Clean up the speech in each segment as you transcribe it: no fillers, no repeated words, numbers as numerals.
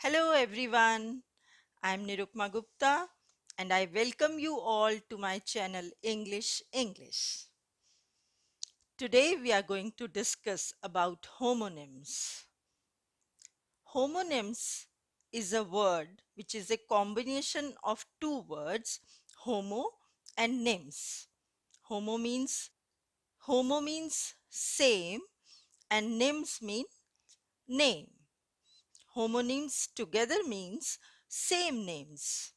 Hello everyone, I'm Nirupma Gupta and I welcome you all to my channel English English. Today we are going to discuss about homonyms. Homonyms is a word which is a combination of two words, homo and nyms. Homo means homo means same and nyms mean name. Homonyms together means same names.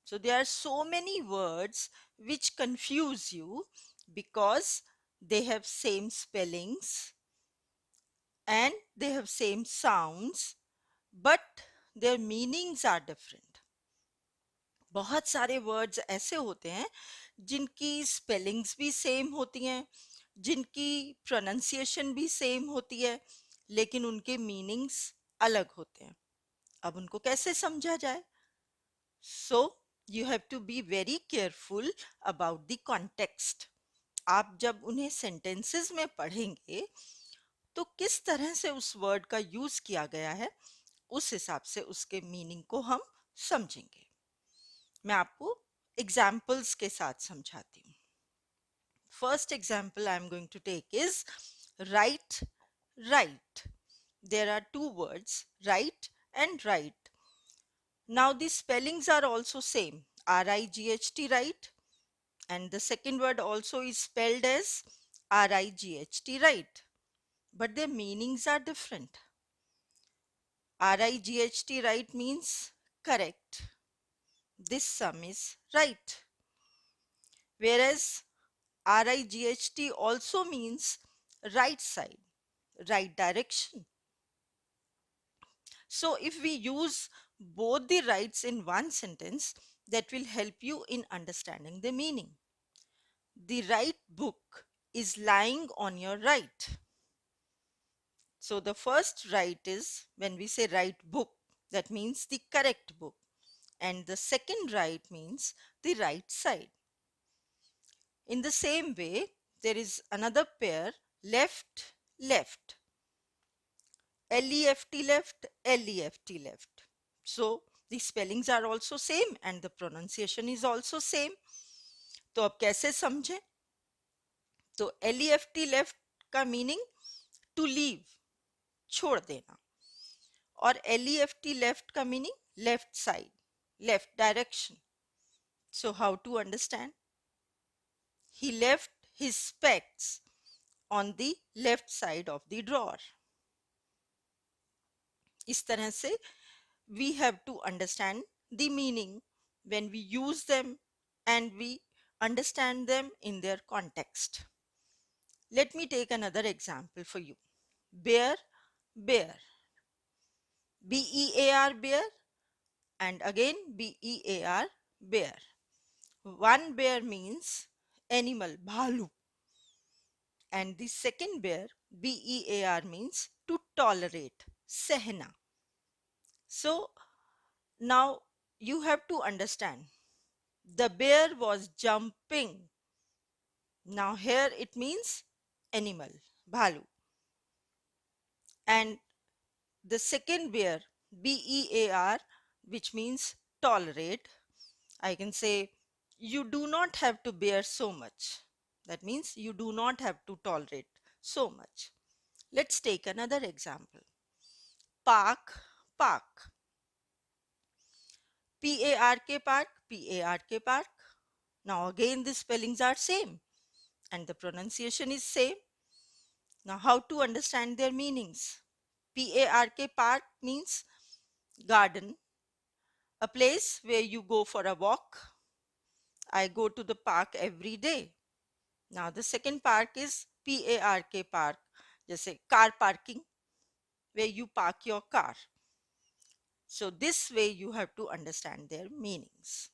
So there are so many words which confuse you because they have same spellings and they have same sounds but their meanings are different. बहुत सारे words ऐसे होते हैं जिनकी spellings भी same होती हैं, जिनकी प्रोनाउंसिएशन भी सेम होती है, लेकिन उनके मीनिंग्स अलग होते हैं. अब उनको कैसे समझा जाए? So you have to be very careful about the context. आप जब उन्हें sentences में पढ़ेंगे तो किस तरह से उस वर्ड का यूज किया गया है उस हिसाब से उसके मीनिंग को हम समझेंगे. मैं आपको एग्जाम्पल्स के साथ समझाती हूँ. First example I am going to take is write right. There are two words write and right. Now the spellings are also same, R-I-G-H-T, right? And the second word also is spelled as R-I-G-H-T, right? But their meanings are different. R-I-G-H-T, right, means correct. This sum is right. Whereas R-I-G-H-T also means right side, right direction. So if we use both the rights in one sentence, that will help you in understanding the meaning. The right book is lying on your right. So the first right is when we say right book, that means the correct book. And the second right means the right side. In the same way, there is another pair left, left. L-E-F-T left, L-E-F-T left. So the spellings are also same and the pronunciation is also same. तो अब कैसे समझें? तो L-E-F-T left का meaning to leave, छोड़ देना. और L-E-F-T left का meaning left side, left direction. So how to understand? He left his specs on the left side of the drawer. इस तरह से we have to understand the meaning when we use them and we understand them in their context. Let me take another example for you. Bear, bear. B-E-A-R, bear, and again B-E-A-R, bear. One bear means animal, bhalu, and the second bear, B-E-A-R, means to tolerate, sehna. So now you have to understand. The bear was jumping. Now here it means animal, bhalu. And the second bear, B-E-A-R, which means tolerate, I can say you do not have to bear so much. That means you do not have to tolerate so much. Let's take another example. Park, park. P-A-R-K, park, P-A-R-K, park. Now again the spellings are same and the pronunciation is same. Now how to understand their meanings? P-A-R-K, park means garden, a place where you go for a walk. I go to the park every day. Now the second park is P-A-R-K, park, जैसे car parking, where you park your car. So this way you have to understand their meanings.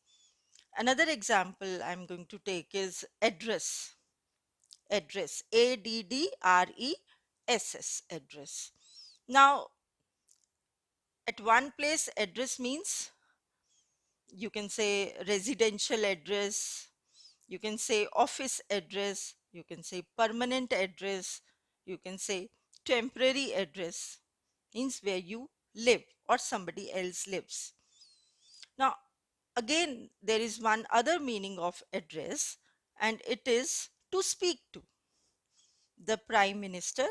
Another example I'm going to take is address. Address, A-D-D-R-E-S-S, address. Now at one place address means you can say residential address, you can say office address, you can say permanent address, you can say temporary address, means where you live or somebody else lives. Now, again, there is one other meaning of address, and it is to speak to. The Prime Minister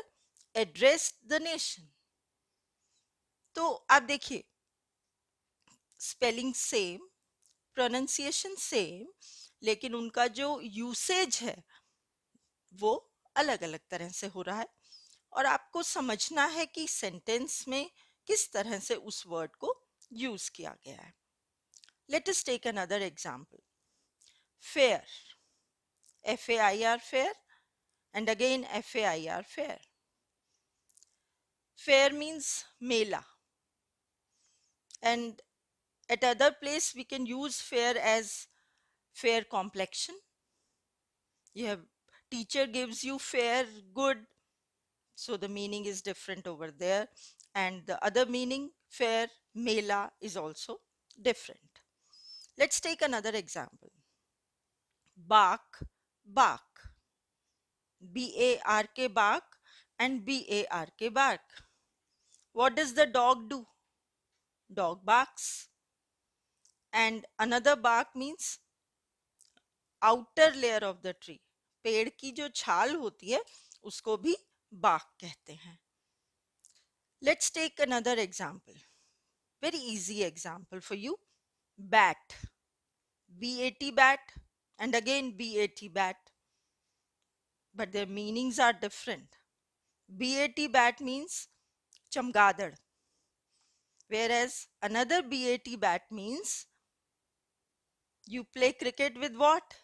addressed the nation. तो आप देखिए, spelling same, pronunciation same, लेकिन उनका जो usage है वो अलग अलग तरह से हो रहा है, और आपको समझना है कि सेंटेंस में किस तरह से उस वर्ड को यूज किया गया है. Let us take another example. Fair, FAIR, fair, and again FAIR, fair. Fair means mela, and at other place we can use fair as fair complexion. You have teacher gives you fair good, so the meaning is different over there, and the other meaning fair mela is also different. Let's take another example. Bark, bark, BARK, bark, and BARK, bark. What does the dog do? Dog barks. And another bark means outer layer of the tree. पेड़ की जो छाल होती है उसको भी bark कहते हैं. Let's take another example. Very easy example for you. Bat, BAT, bat, and again BAT, bat. But their meanings are different. BAT, bat means chamgadad, whereas another BAT, bat means you play cricket with what?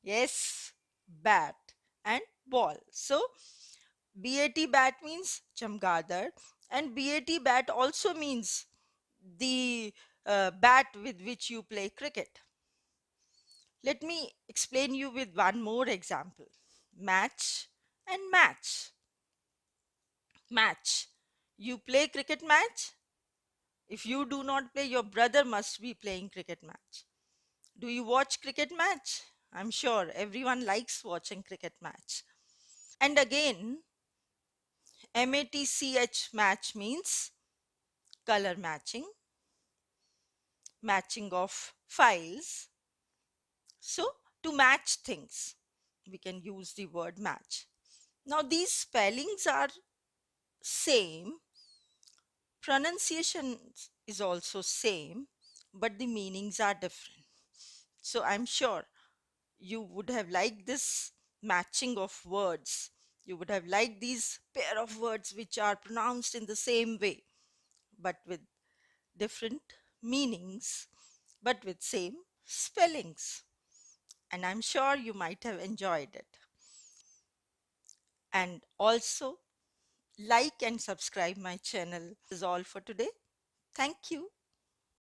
Yes, bat and ball. So BAT, bat means chamgadad, and BAT, bat also means the bat with which you play cricket. Let me explain you with one more example. Match and match. Match. You play cricket match? If you do not play, your brother must be playing cricket match. Do you watch cricket match? I'm sure everyone likes watching cricket match. And again, MATCH, match means color matching, matching of files. So to match things, we can use the word match. Now these spellings are same, pronunciation is also same, but the meanings are different. So I'm sure you would have liked this matching of words. You would have liked these pair of words which are pronounced in the same way, but with different meanings, but with same spellings. And I'm sure you might have enjoyed it. And also like and subscribe my channel. This is all for today. Thank you.